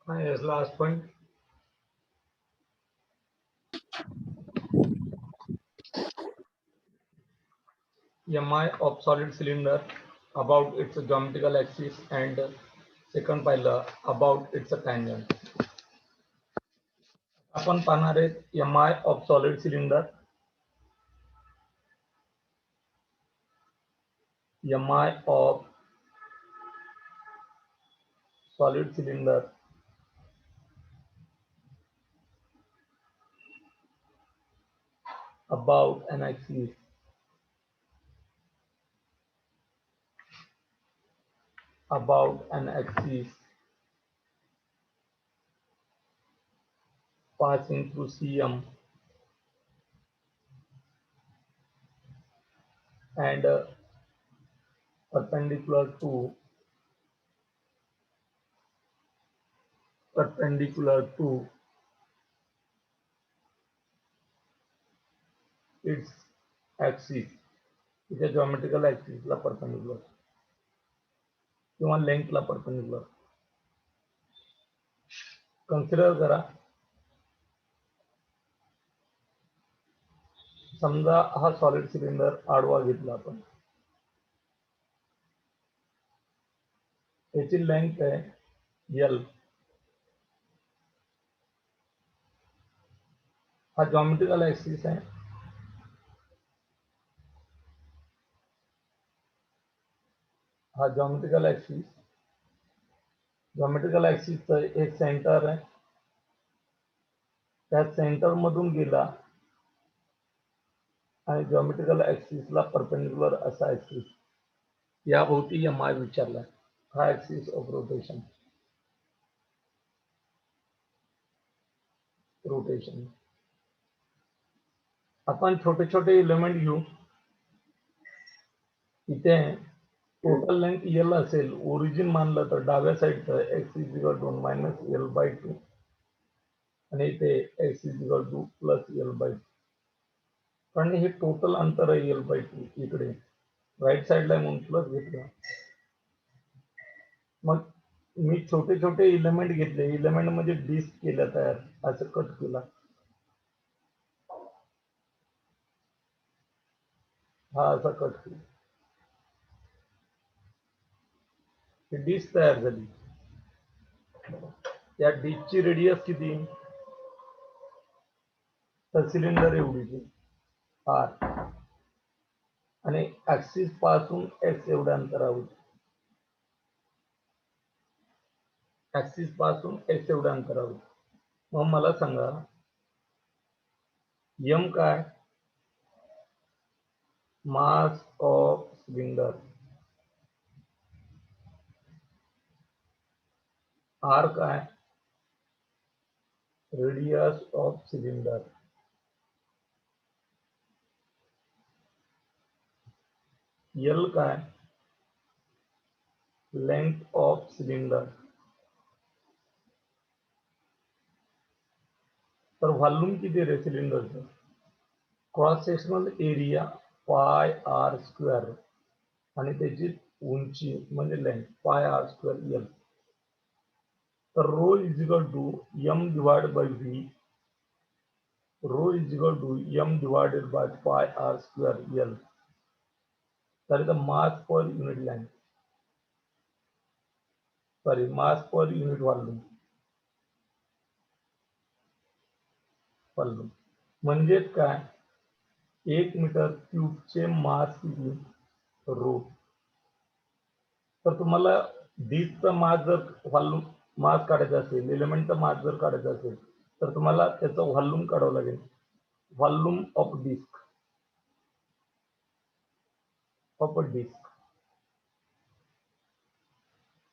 Yes, last point. Mi of solid cylinder about its geometrical axis and second पहिलं about its tangent. आपण पाहणार आहेत Mi of solid cylinder. Mi of solid cylinder about an axis passing through Cm and perpendicular to its axis, its geometrical axis ला perpendicular किंवा length ला perpendicular. Consider करा, समजा हा सॉलिड सिलेंडर आडवा घेतला आपण, याची लेंथ आहे L. हा जॉमेट्रिकल ऍक्सिस आहे, हा जॉमेट्रिकल ऍक्सिसचं एक सेंटर आहे, त्या सेंटर मधून गेला आणि जॉमेट्रिकल ऍक्सिसला परपेंडिक्युलर असा ऍक्सिस याभोवती Mi विचारला. हा ऍक्सिस ऑफ रोटेशन. आपण छोटे छोटे एलिमेंट घेऊ. इथे टोटल लेंथ L असेल, ओरिजिन मानलं तर डाव्या साईडचं x - L/2 आणि इथे x +L/2. कारण हे टोटल अंतर आहे L/2. इकडे राईट साईडला म्हणून प्लस घेतलं. मग मी छोटे छोटे एलिमेंट घेतले, एलिमेंट म्हणजे डिस्क केल्या तयार, असं कट केला, हा असा कट केला, डिस्क तयार झाली. त्या डिस्कची रेडियस किती, तर सिलेंडर एवढीची R आणि ऍक्सिस पासून x एवढ्या अंतरावर, ऍक्सिस पासून x एवढ्या अंतरावर. मग मला सांगा M काय, मास ऑफ सिलेंडर, R काय, रेडियस ऑफ सिलेंडर, L काय, लेंथ ऑफ सिलेंडर. तर व्हॉल्यूम किती रे सिलेंडरचं, क्रॉस सेक्शनल एरिया πr² आणि त्याची उंची म्हणजे लेंथ πr² L. तर rho is equal to M divide by V, rho is equal to M divided by πr² L. तर इथं mass per unit length, sorry mass per unit volume म्हणजेच काय, 1 metre क्यूबचे मास किती, रो. तर तुम्हाला डिस्कचा मास जर volume मास काढायचा असेल, एलिमेंटचा मास जर काढायचा असेल, तर तुम्हाला त्याचं व्हॉल्यूम काढावं लागेल, व्हॉल्यूम ऑफ डिस्क.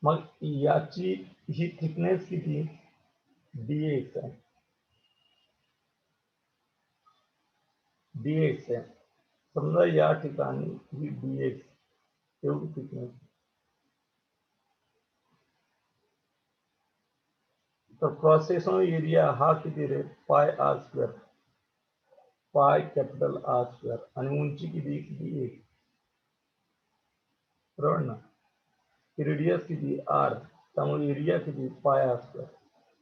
मग याची ही थिकनेस किती, dx आहे, dx आहे. समजा या ठिकाणी ही dx एवढी थिकनेस, तर क्रॉस सेक्शनल एरिया हा किती रे, πr², पाय कॅपिटल R², आणि उंची किती, 1, बरोबर ना. रेडियस किती, R, त्यामुळे एरिया किती, πr².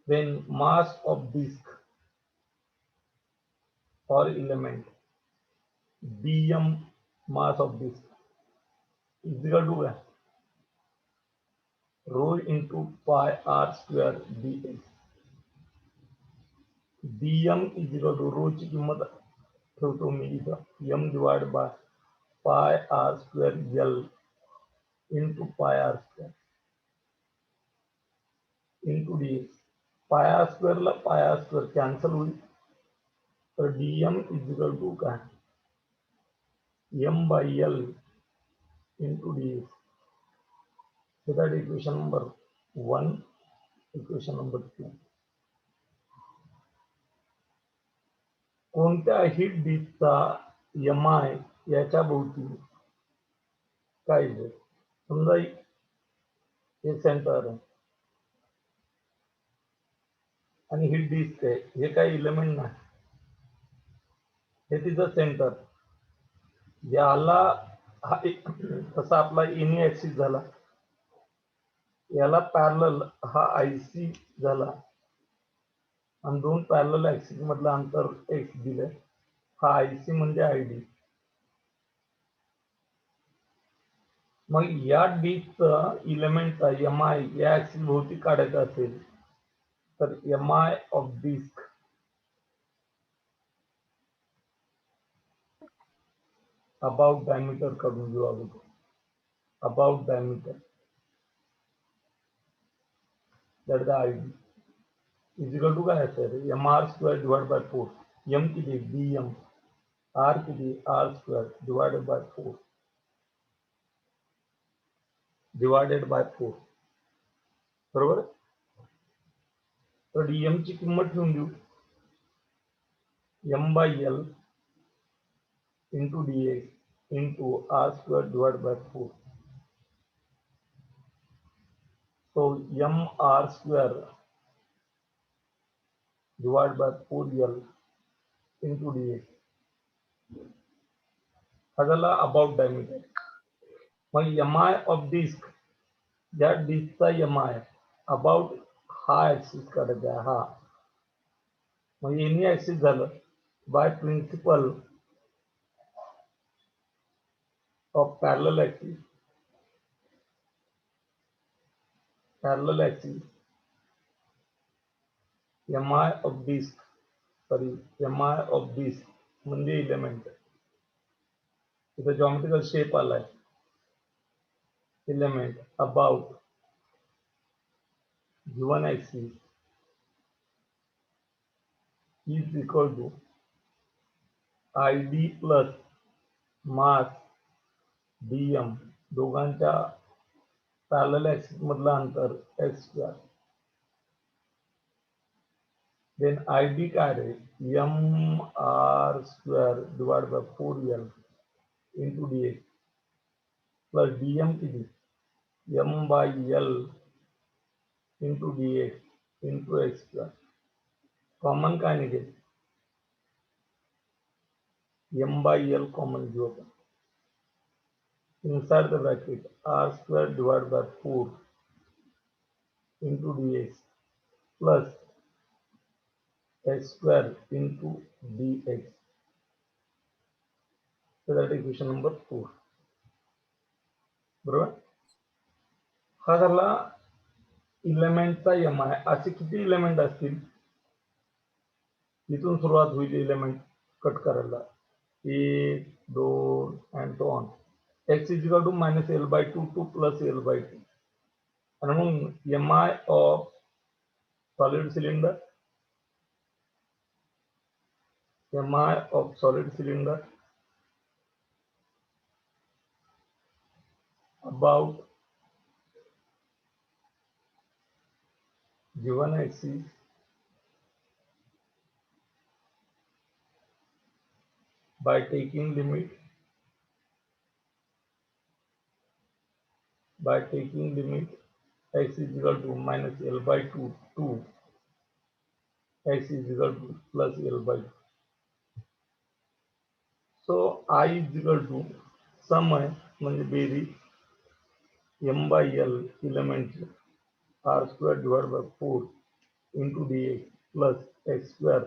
then mass of disk or element dm mass of disk is equal to rho into pi r square dx. dm is equal to rho ची किंमत ठेवतो मी इथं m divided by pi r square l into pi r square into dx. pi r square ला pi r square cancel होईल, तर dm is equal to काय m by l into dx. So that equation number 1, equation number 2. कोणत्याही डिस्कचा mi याच्या भोवती काय आहे, समजा हे सेंटर आहे आणि ही डिस्क आहे, हे काही एलिमेंट नाही, हे तिचं सेंटर. याला हा तसा आपला एनी ऍक्सिस झाला, याला पॅरलल हा आयसी झाला आणि दोन पॅरलल ऍक्सिस मधलं अंतर एक्स दिलंय, हा आयसी म्हणजे आयडी. मग या डिस्कचा इलेमेंटचा एमआय या ऍक्सिस भोवती काढायचा असेल तर MI of disc about diameter काढून घेऊ अगोदर. About diameter that the ID is equal to काय असेल M R square divide by 4. M किती डी एम, आर किती R square divided by 4 divided by 4, बरोबर. तर डीएम ची किंमत ठेवून देऊ M by L into D X into R square divide by 4. So mr square divided by 4l into dx. हा झाला अबाउट डायमीटर. मग एमआय ऑफ डिस्क, या डिस्कचा एमआय अबाउट हा ऍक्सिस काढायचा आहे, हा मग एनी ऍक्सिस झालं by principle of parallel axis. Parallel axis MI of disc, sorry MI of disc म्हणजे एलिमेंट, इथं जॉमेट्रिकल शेप आलाय, element about given axis is equal to ID plus mass DM, दोघांच्या parallel axis मधलं अंतर X square. Then ID काय रे M R square divide bye 4l into DX plus DM किती M by L into DX into X square. Common काय निघेल M by L common घेऊ आपण. inside the bracket r square divided by 4 into dx plus x square into dx. So that is equation number 4, बरोबर. हा झाला इलेमेंटचा MI. असे किती element असतील, इथून सुरुवात होईल इलेमेंट कट करायला, 1 2 and so on. x is equal to minus l by 2 to plus l by 2. आणि मग MI of solid cylinder, MI of solid cylinder about given axis by taking limit x is equal to minus L by 2 to x is equal to plus L by 2. So I is equal to sum है म्हणजे बेरीज m by L element r square divided by 4 into dx plus x square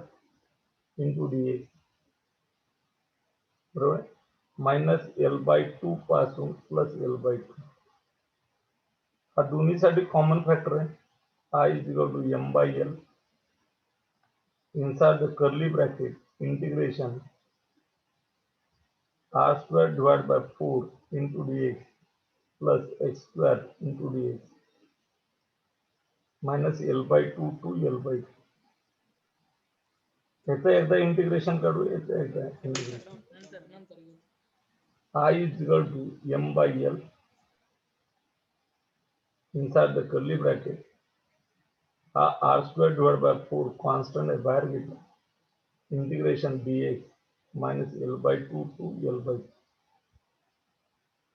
into dx बरोबर minus L by 2 पासून plus L by 2 हा दोन्हीसाठी common factor आहे I is equal to m by l inside the curly bracket integration r square divided by 4 into dx plus x square into dx minus l by 2 to l by 2 याचं एकदा integration काढू याचं एकदा integration I is equal to m by l inside the curly bracket r square divided by 4 constant आहे बाहेर घेतला integration dx minus l by 2 to l by 2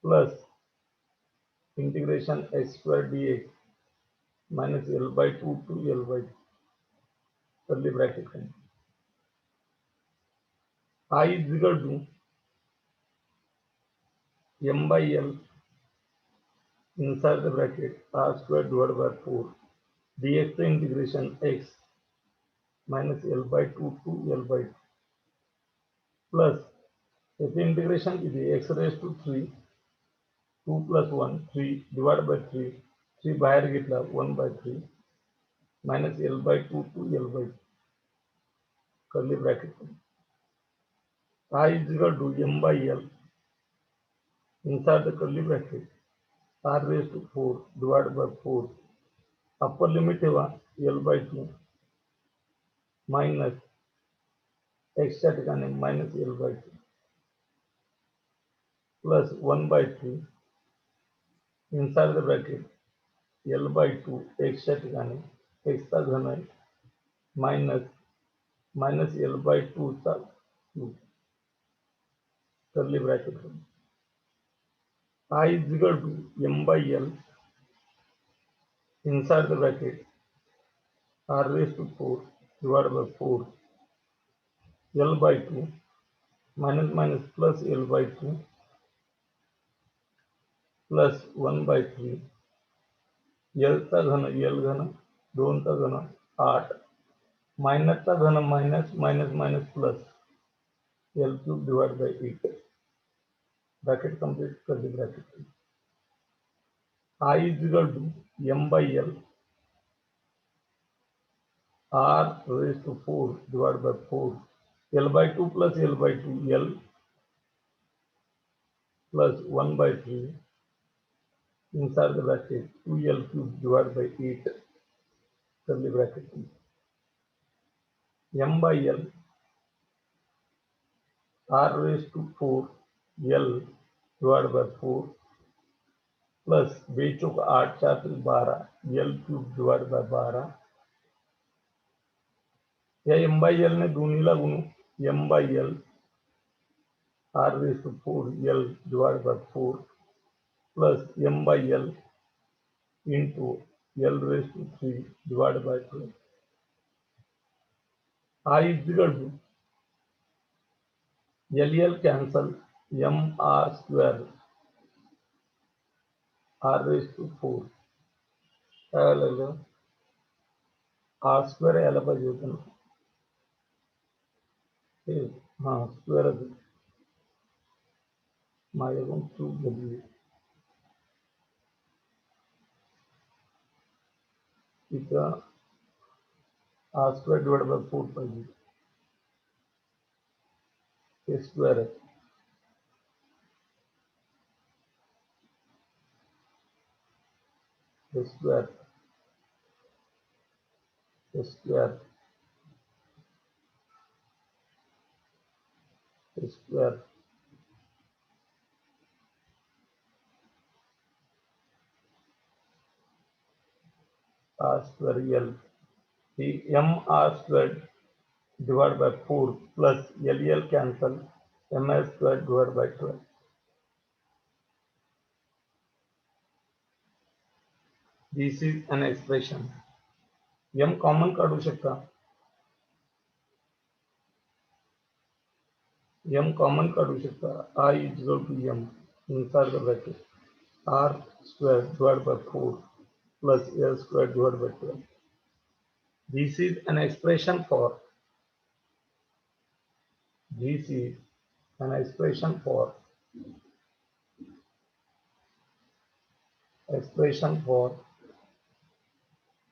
plus integration x square dx minus l by 2 to l by 2 curly bracket है I is equal to m by l inside the bracket r square divided by 4 dx integration x minus l by 2 to l by 2 plus its integration is x raised to 3 2 plus 1 3 divided by 3 3 बाहेर घेतला 1 by 3 minus l by 2 to l by 2 curly bracket I is equal to m by l inside the curly bracket r raised to 4 divided by 4 upper limit ठेवा l by 2 minus x च्या ठिकाणी minus l by 2 plus 1 by 3 inside the bracket l by 2 x च्या ठिकाणी x चा घन आहे minus l by 2 चा cube curly bracket I is equal to m by l inside the bracket r raised to 4 divided by 4 l by 2 minus plus l by 2 plus 1 by 3 l चा घन l घन 2 चा घन 8 minus चा घन minus plus l cube divided by 8 bracket complete curly bracket I is equal to m by l r raised to 4 divided by 4 l by 2 plus l by 2 l plus 1 by 3 inside the bracket 2l cube divided by 8 curly bracket m by l r raised to 4 l divided by 4 plus बेचौक 8 4 12 l cube divided by 12 या m by l ने दोन्हीला गुणू m by l r raised to 4 l divided by 4 plus m by l into l raised to 3 divided by 12 I is equal to l cancel m r square r raised to 4 काय झालं r square यायला पाहिजे होतं ना हे हां square माझ्याकडून चूक झाली तिथं r square divided by 4 पाहिजे हे स्क्वेअर आहे हे स्क्वेअर हे स्क्वेअर हे square r square l the m r square divided by 4 plus l cancel m r square divided by 12 this is an expression m common काढू शकता m common काढू शकता I is equal to m inside the bracket r square divided by 4 plus l square divided by 12 This is an expression for this is an expression for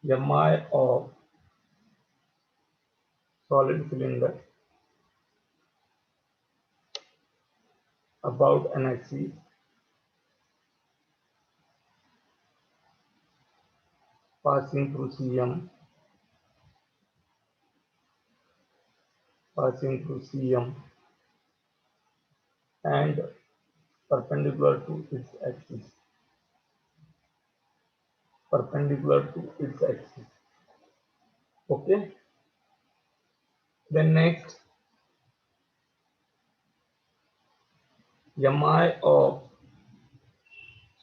mi of solid cylinder about an axis passing through Cm and perpendicular to its axis. Okay. Then next, mi of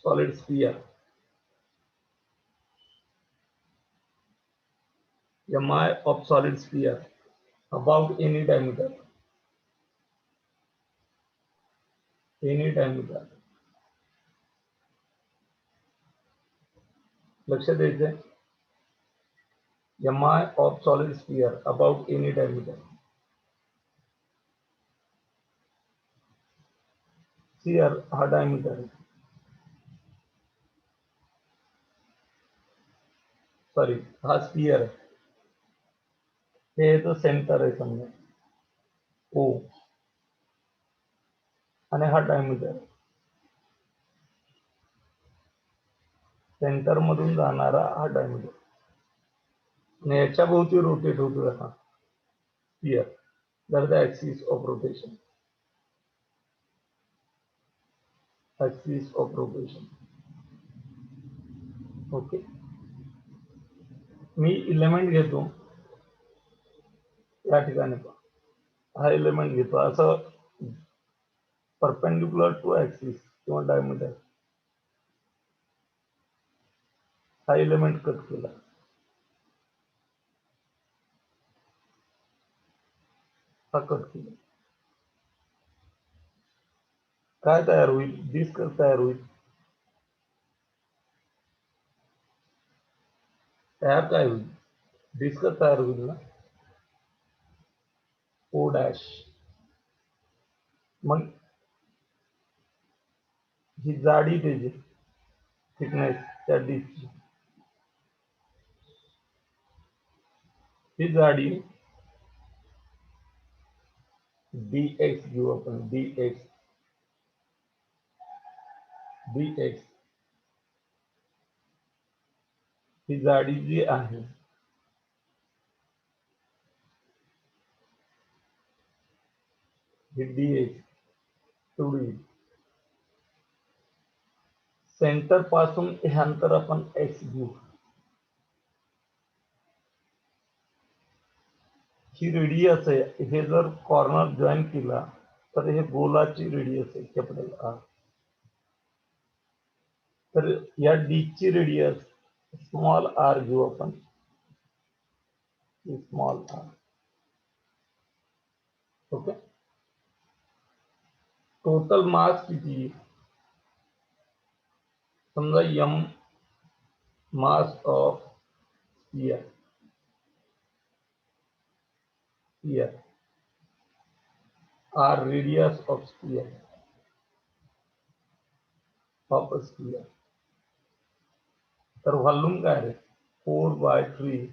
solid sphere. Mi of solid sphere about any diameter. लक्ष द्यायचं. mi of solid sphere about any diameter. Here हा diameter आहे. Sorry हा sphere आहे. हे तो centre आहे समजा ओ आणि हा डायमीटर. सेंटर मधून जाणारा हा डायमीटर आणि याच्या भोवती रोटेट होतो हा sphere. That the axis of rotation. Okay. Me element घेतो या ठिकाणी. हा एलिमेंट घेतो असं परपेंडिक्युलर टू ऍक्सिस किंवा डायमीटर. हा एलिमेंट कट केला. हा कट केला. काय तयार होईल? डिस्क तयार होईल. काय होईल? डिस्क तयार होईल ना. ओ डॅश. मग ही जाडी त्याची थिकनेस त्या डिस्कची. ही जाडी dx घेऊ आपण. dx ही जाडी जी आहे ही dx तेवढी. सेंटर पासून हे अंतर आपण x घेऊ. ही रेडियस आहे. हे जर कॉर्नर जॉईन केला तर हे गोलाची रेडियस आहे कॅपिटल आर. तर या डी ची रेडियस स्मॉल आर घेऊ आपण. Small R. Okay. Total mass किती? समजा m mass of sphere R radius of sphere तर व्हॉल्यूम काय आहे? 4/3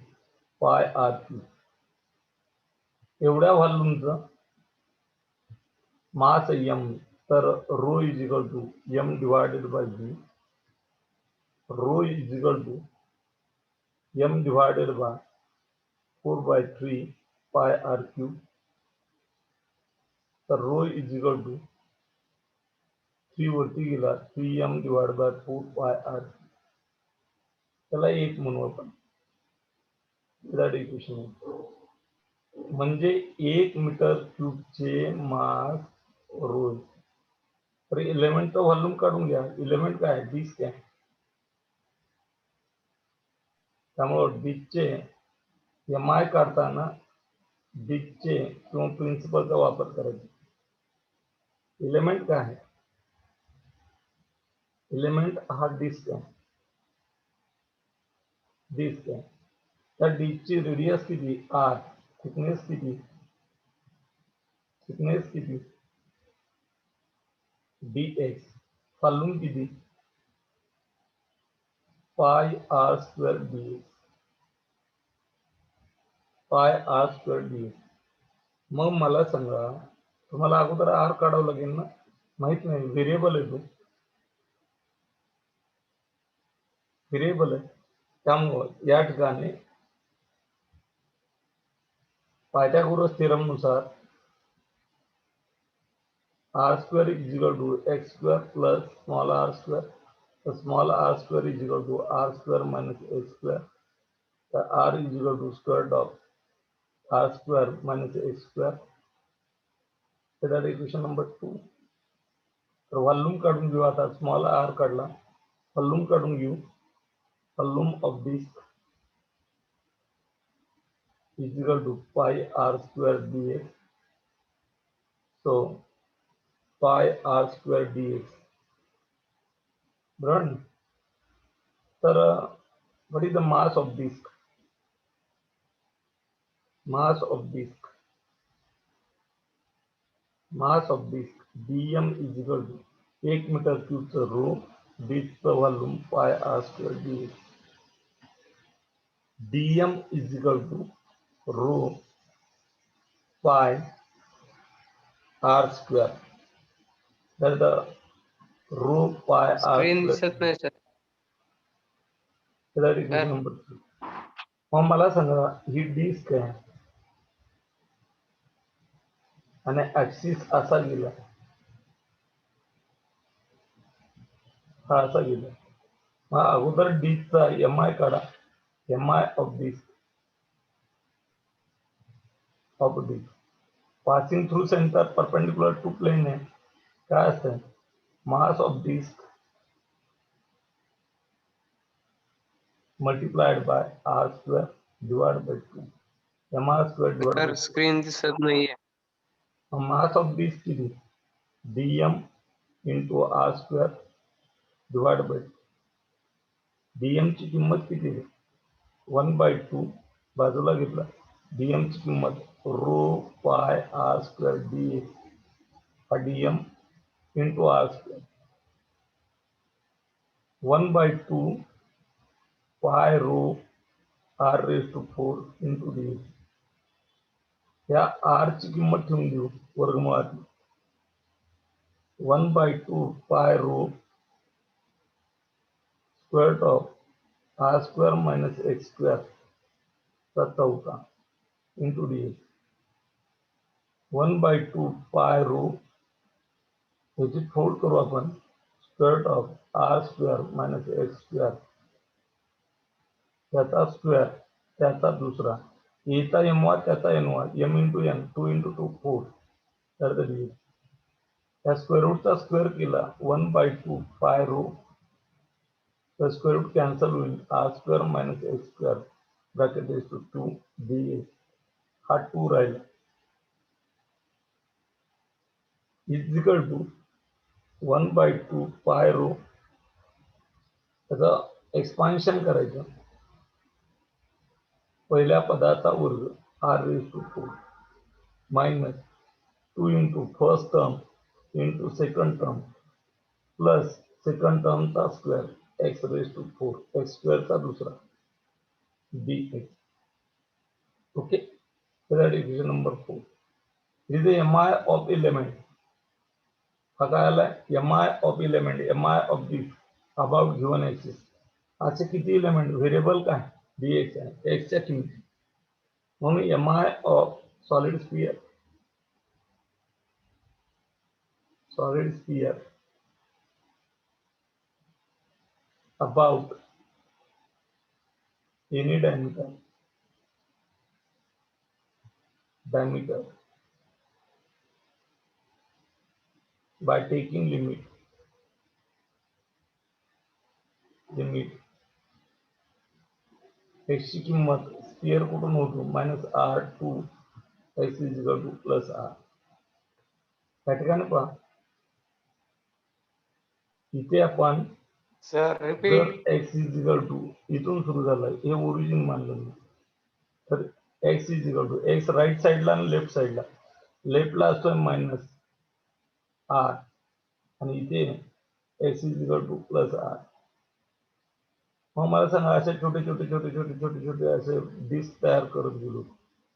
पाय आर क्यूब. एवढ्या व्हॉल्यूमचं मास m. तर rho is equal to m divided by v. Rho is equal to m divided by 4/3 pi R cube. तर rho is equal to 3 वरती गेला 3m divide by 4 पाय R. त्याला एक म्हणू आपण. इक्वेशन म्हणजे 1 मीटर क्यूबचे मास रो. तर एलिमेंटचं व्हॉल्यूम काढून घ्या. एलिमेंट काय? डिस्क आहे. त्यामुळे डिस्कचे mi काढताना डिस्कचे किंवा प्रिन्सिपलचा वापर करायचा. एलिमेंट काय आहे? एलिमेंट हा डिस्क आहे. त्या डीची रेडियस किती आर, थिकनेस किती dx, व्हॉल्यूम किती पाय आर स्क्वेअर dx, मग मला सांगा, तुम्हाला अगोदर आर काढावं लागेल ना, माहित नाही, व्हेरिएबल आहे तो, व्हेरिएबल आहे. त्यामुळं या ठिकाणी पायथागोरस थेरम नुसार r square is equal to x square plus small r square. So small r square is equal to r square minus x square. The r is equal to square root of r square minus x square. So that is equation number 2. तर volume काढून घेऊ. आता small r काढला, volume काढून घेऊ. Volume of disc is equal to pi r square dx. So pi r square dx. Bro, तर what is the mass of disk? Mass of disk dm is equal to 1 metre क्यूबचं rho डिस्कचं volume pi R square dx. dm is equal to rho pi R square. That is the rho pi R screen square. दिसत नाही sir. That is equation number 3. मग मला सांगा, ही disk आहे आणि axis असा गेला, हा असा गेला. मग अगोदर डिस्कचा एम आय काढा. M I of disc passing through centre perpendicular to plane आहे. काय असतं, mass of disc multiplied by R square divide by 2. M R square divide sir by screen दिसत नाहीये. मास ऑफ डिस्क किती DM into R square divide by DM ची किंमत किती 1/2 बाजूला घेतला. डीएम ची किंमत rho pi R square D DM into R square 1/2 pi rho R raise to 4 into D. या आर ची किंमत ठेवून देऊ वर्गमुळात. 1/2 pi rho square of R square minus X square चा चौथा इंटू डी. 1/2 पाय रो याची फोल्ड करू आपण, square of R square minus X square त्याचा स्क्वेअर त्याचा दुसरा, एचा एम वा त्याचा एन वा, एम इंटू एन 2 इंटू 2 4. तर त्या स्क्वेअर रूटचा स्क्वेअर केला 1/2 पाय रो, तर स्क्वेअर रूट कॅन्सल होईल. R square minus X square bracket is to 2 D. हा 2 राहिला is equal to 1/2 pi row, त्याचं एक्सपान्शन करायचं. पहिल्या पदाचा वर्ग R raise to 4 minus 2 into first term into second term plus second टर्मचा square X raise to 4 X स्क्वेअरचा दुसरा D X. Okay, that is equation number 4. This is the mi of element. हा काय आला mi of element, mi of this about given axis. असे किती element variable काय dx आहे, x च्या किमती. म्हणून mi of solid sphere about any diameter by taking limit x ची किंमत स्फिअर कुठून होतो -r2 x is equal to plus r. त्या ठिकाणी पहा, इथे आपण सर जर repeat. x is equal to इथून सुरू झालाय, हे ओरिजिन मानलं. X is equal to X right साईडला आणि लेफ्ट साईडला. लेफ्टला असतोय मायनस आर आणि इथे X is equal to plus R. मग मला सांगा असे छोटे छोटे छोटे छोटे छोटे छोटे असे डिस्क तयार करत गेलो.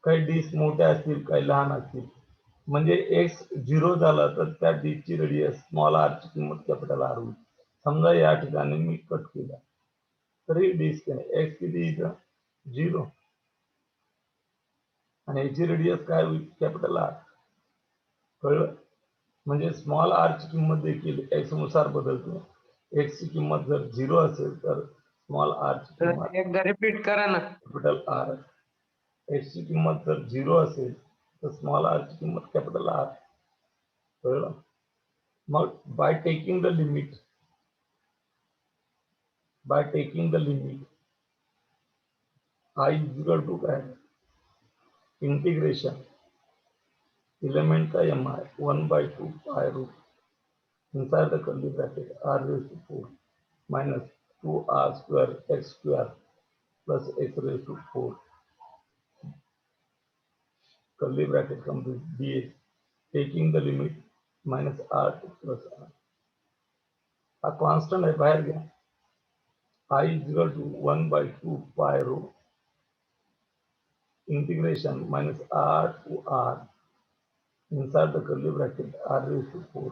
काही डिस्क मोठ्या असतील, काही लहान असतील. म्हणजे एक्स 0 झाला तर त्या डिस्कची रेडियस स्मॉल आर ची किंमत कॅपिटल आर होईल. समजा या ठिकाणी मी कट केला तर ही डिस्क आहे, एक्स किती इथं 0 आणि याची रेडियस काय होईल कॅपिटल आर. कळलं? म्हणजे स्मॉल आर ची किंमत देखील एक्स नुसार बदलते. एक्स ची किंमत जर 0 असेल तर स्मॉल आर ची किंमत एकदा रिपीट करा ना. Capital R. एक्स ची किंमत जर 0 असेल तर स्मॉल आर ची किंमत कॅपिटल आर. कळलं? मग by taking the limit I is equal to काय इंटिग्रेशन एलिमेंटचा mi 1/2 pi root inside the curly bracket r raised to 4 minus 2r square x square plus x raised to 4 curly bracket complete dx taking the limit minus r plus r. हा constant आहे, बाहेर घ्या. I is equal to 1/2 pi root integration minus r to r inside the curly bracket r raised to 4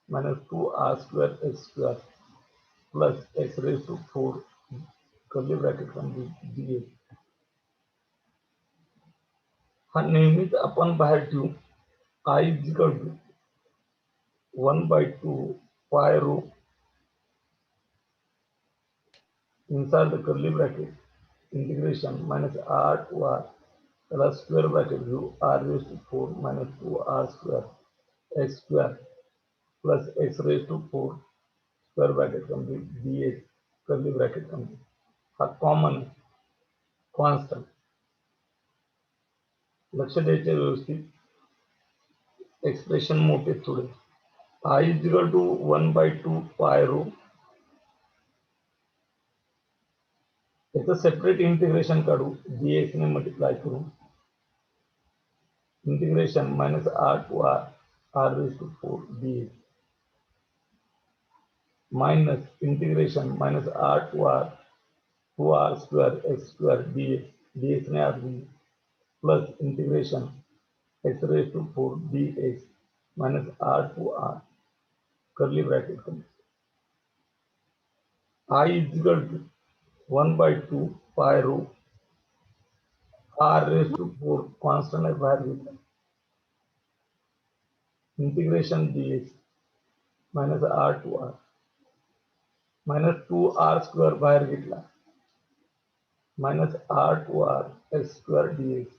minus 2r square x square plus x raised to 4 curly bracket complete dx. हा नेहमीच आपण बाहेर ठेवू. I is equal to 1/2 pi root inside the curly bracket integration minus r to r plus square bracket view r raised to 4 minus 2r square x square plus x raised to 4 square bracket complete dx curly bracket complete. हा common constant लक्ष द्यायचे व्यवस्थित. Expression मोठे थोडे. I is equal to 1/2 pi root. याचं separate integration काढू dx ने multiply करू. Integration minus r to r r raised to 4 dx minus integration minus r to r 2r square x square dx dx ने आत घेऊ plus integration x raised to 4 dx minus r to r curly bracket करू. I is equal to 1/2 pi root r raised to 4 constant आहे, बाहेर घेतला. Integration dx minus r to r minus 2r square बाहेर घेतला minus r to r x square dx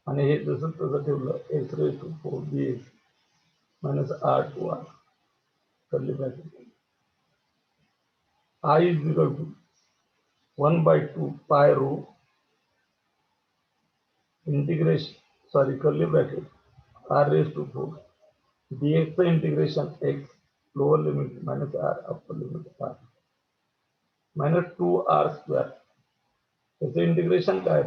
आणि हे जसं तसं ठेवलं x raised to 4 dx minus r to r curly bracket. I is equal to 1/2 pi root integration curly bracket r raised to 4 dx चं integration x lower limit minus r upper limit r minus 2r square त्याचं integration काय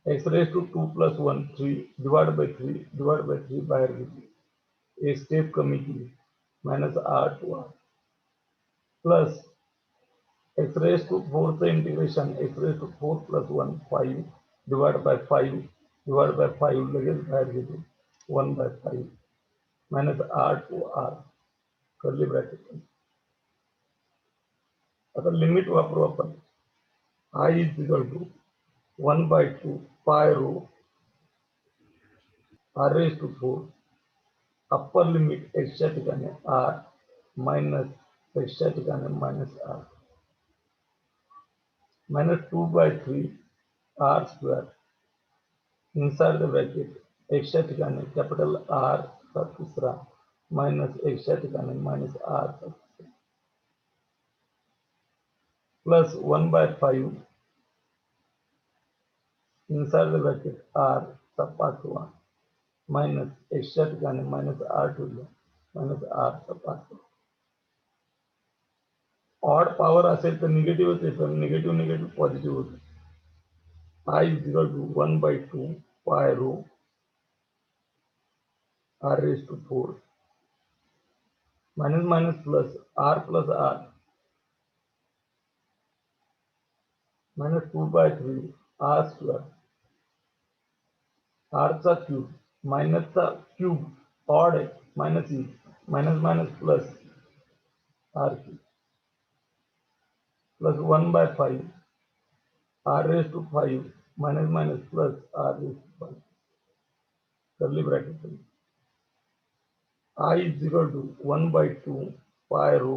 x raised to 2 plus 1 3 divided by 3 बाहेर घेतली. एक step कमी केली minus r to r plus x raised to 4 चं integration x raised to 4 plus 1 5 divided by 5 लगेच बाहेर घेतली 1/5 minus r to r curly bracket. आता लिमिट वापरू आपण. I is equal to 1/2 pi root r raised to 4 upper limit x च्या ठिकाणी r minus x च्या ठिकाणी minus r minus 2/3 r square inside the bracket x च्या ठिकाणी capital R चा तिसरा मायनस x च्या ठिकाणी मायनस r चा plus 1/5 inside the bracket r चा पाचवा मायनस x च्या ठिकाणी मायनस r ठेवलं मायनस r चा पाचवा. ऑड पॉवर असेल तर निगेटिव्ह येतं, निगेटिव्ह पॉझिटिव्ह होतं. I is equal to 1 by 2 pi rho r raised to 4 minus minus plus r minus 2 by 3 r square r चा क्यूब मायनस चा क्यूब ऑड आहे minus E minus minus plus R cube plus 1 by 5 r raised to 5 minus minus plus r raised to 5 curly bracket I is equal to 1 by 2 pi rho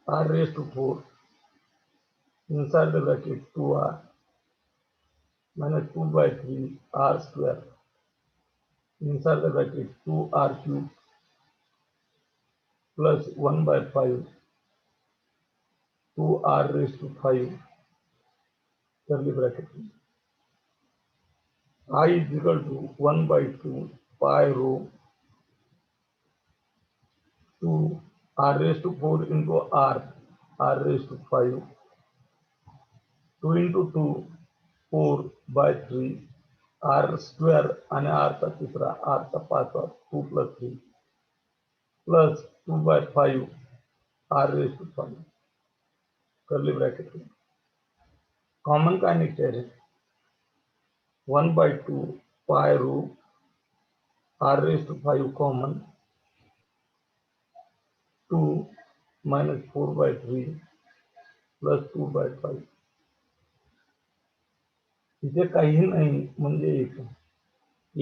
r raised to 4 inside the bracket 2r minus 2 by 3 r square inside the bracket 2r cube plus 1 by 5 2r raised to 5 curly bracket. I is equal to 1 by 2 pi rho 2 r raised to 4 into r raised to 5 2 into 2 4 by 3 r square आणि r चा तिसरा r चा पाचवा 2 plus 3 plus 2 by 5 r raised to 5 curly bracket. Common काय निघते रे 1 by 2 pi rho r raised to 5 common 2 minus 4 by 3 plus 2 by 5 इथे काही नाही म्हणजे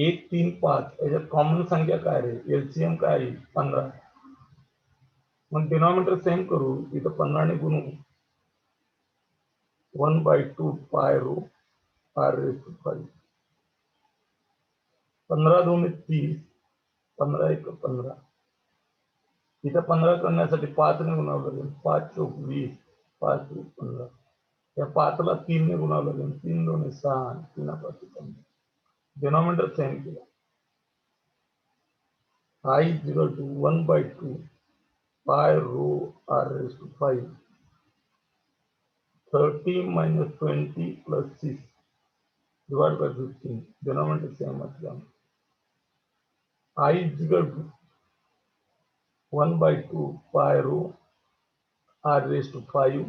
1 3 5 याच्यात कॉमन संख्या काय रे एलसीएम काय आहे 15 मग डिनॉमिनेटर सेम करू इथं 15 ने गुणू 1 by 2 pi rho r raised to 5 15 2 30 15 1 15 इथं 15 करण्यासाठी 5 ने गुणावं लागेल 5 चौक 20 5 चौक 15 या 5 ला 3 ने गुणावं लागेल 3 2 6 3 5 15 डिनॉमिनेटर सेम केला I is equal to 1 by 2 pi rho r raised to 5 30 minus 20 plus 6 divided by 15 denominator same as I is equal to 1 by 2 pi rho r raised to 5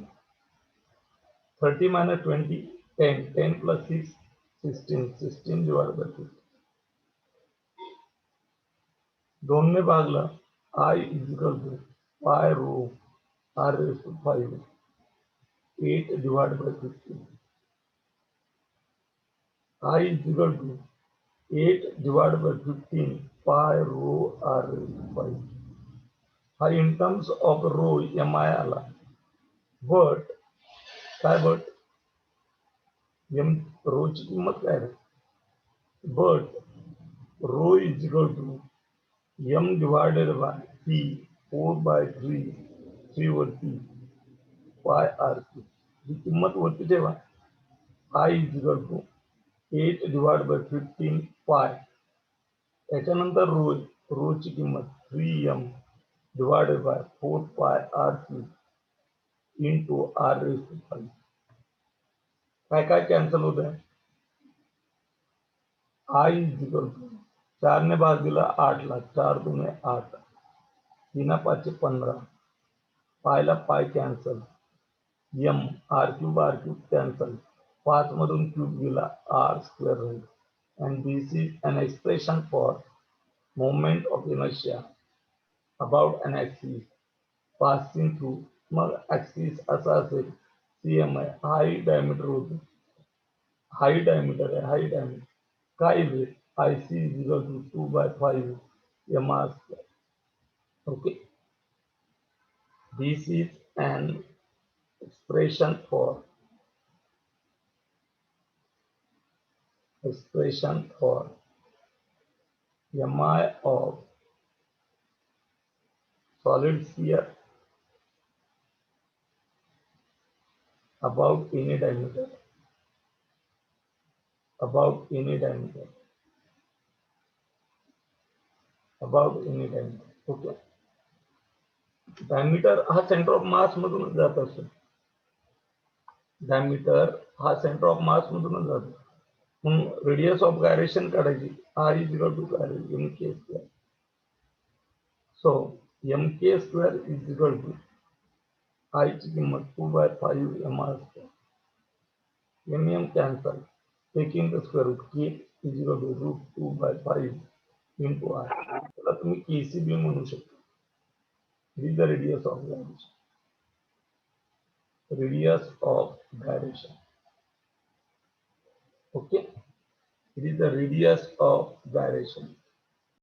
30 minus 20 10 10 plus 6 16 16 divided by 2 दोन ने भागला I is equal to pi rho r raised to 5 8 divided by 15 I is equal to 8 divided by 15 pi rho r raised to 5 हा in terms of rho mi आला but काय but m rho ची किंमत काय रे but rho is equal to m divided by p 4 by 3 3 वरती pi r cube ही किंमत वरती ठेवा I is equal to 8 divided by 15 pi त्याच्यानंतर रो ची किंमत 3m divided by 4 pi r cube into r raised to 5 काय काय cancel होत आहे I is equal to 4 ने भाग दिला 8 ला 4 2 8 3 5 15 पायला pi cancel m r cube cancel 5 मधून क्यूब गेला r square राहील and this is an expression for moment of inertia about an axis passing through मग axis असा असेल cm आहे हाई डायमीटर होतो हाई डायमीटर आहे हाई डायमीटर काय वेळ IC is equal to 2 by 5 mr square. Okay, this is an expression for mi of solid sphere about any diameter okay diameter हा centre of mass मधून जात असतो diameter हा सेंटर ऑफ मास मधूनच जातो. म्हणून रेडियस ऑफ गायरेशन काढायची, R is equal to काय M K square. So M K square is equal to I ची किंमत 2/5 M R square. M M cancel, taking the square root, K is equal to √2/5 into R. त्याला तुम्ही KCB म्हणू शकता. This is the radius of gyration. Radius of gyration. Okay, it is the radius of gyration.